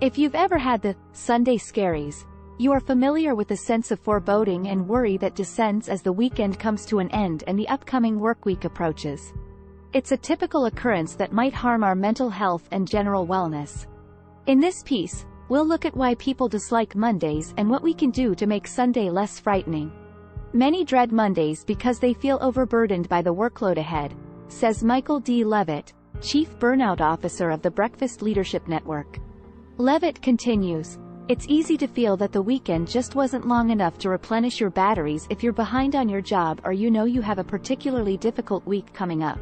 If you've ever had the Sunday scaries, you are familiar with the sense of foreboding and worry that descends as the weekend comes to an end and the upcoming workweek approaches. It's a typical occurrence that might harm our mental health and general wellness. In this piece, we'll look at why people dislike Mondays and what we can do to make Sunday less frightening. Many dread Mondays because they feel overburdened by the workload ahead, says Michael D. Levitt, Chief Burnout Officer of the Breakfast Leadership Network. Levitt continues, "It's easy to feel that the weekend just wasn't long enough to replenish your batteries if you're behind on your job or you know you have a particularly difficult week coming up.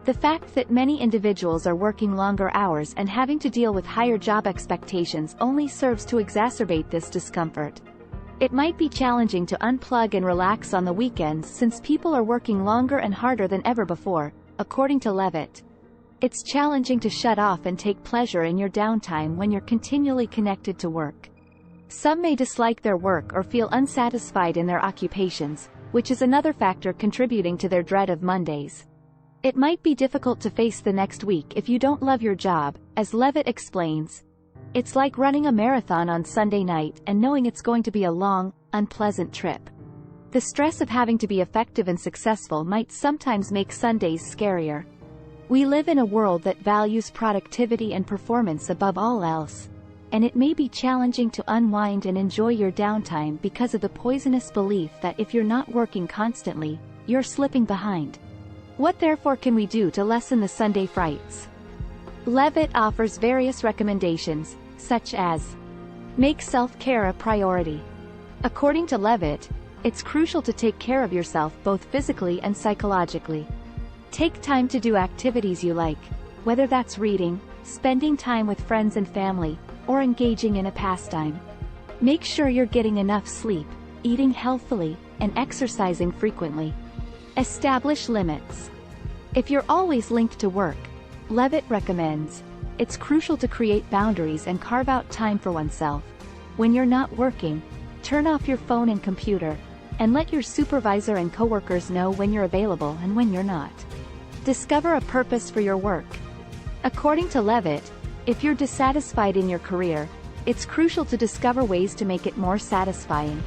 The fact that many individuals are working longer hours and having to deal with higher job expectations only serves to exacerbate this discomfort. It might be challenging to unplug and relax on the weekends since people are working longer and harder than ever before," according to Levitt. It's challenging to shut off and take pleasure in your downtime when you're continually connected to work. Some may dislike their work or feel unsatisfied in their occupations, which is another factor contributing to their dread of Mondays. It might be difficult to face the next week if you don't love your job, as Levitt explains. It's like running a marathon on Sunday night and knowing it's going to be a long, unpleasant trip. The stress of having to be effective and successful might sometimes make Sundays scarier. We live in a world that values productivity and performance above all else, and it may be challenging to unwind and enjoy your downtime because of the poisonous belief that if you're not working constantly, you're slipping behind. What therefore can we do to lessen the Sunday frights? Levitt offers various recommendations, such as make self-care a priority. According to Levitt, it's crucial to take care of yourself both physically and psychologically. Take time to do activities you like, whether that's reading, spending time with friends and family, or engaging in a pastime. Make sure you're getting enough sleep, eating healthily, and exercising frequently. Establish limits. If you're always linked to work, Levitt recommends, it's crucial to create boundaries and carve out time for oneself. When you're not working, turn off your phone and computer, and let your supervisor and coworkers know when you're available and when you're not. Discover a purpose for your work. According to Levitt, if you're dissatisfied in your career, it's crucial to discover ways to make it more satisfying.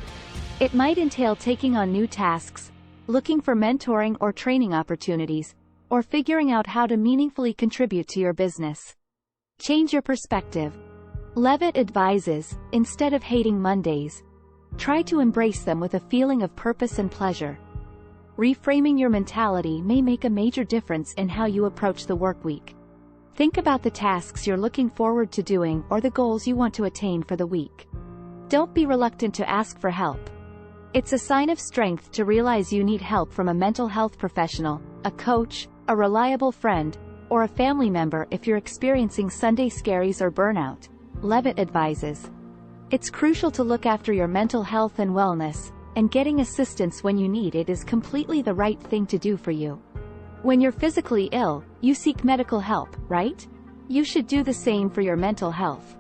It might entail taking on new tasks, looking for mentoring or training opportunities, or figuring out how to meaningfully contribute to your business. Change your perspective. Levitt advises, instead of hating Mondays, try to embrace them with a feeling of purpose and pleasure. Reframing your mentality may make a major difference in how you approach the work week. Think about the tasks you're looking forward to doing or the goals you want to attain for the week. Don't be reluctant to ask for help. It's a sign of strength to realize you need help from a mental health professional, a coach, a reliable friend, or a family member if you're experiencing Sunday scaries or burnout, Levitt advises. It's crucial to look after your mental health and wellness, and getting assistance when you need it is completely the right thing to do for you. When you're physically ill, you seek medical help, right? You should do the same for your mental health.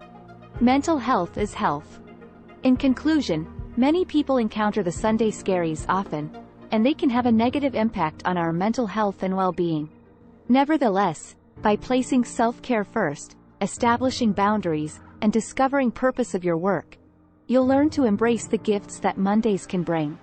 Mental health is health. In conclusion, many people encounter the Sunday scaries often, and they can have a negative impact on our mental health and well-being. Nevertheless, by placing self-care first, establishing boundaries, and discovering purpose of your work, you'll learn to embrace the gifts that Mondays can bring.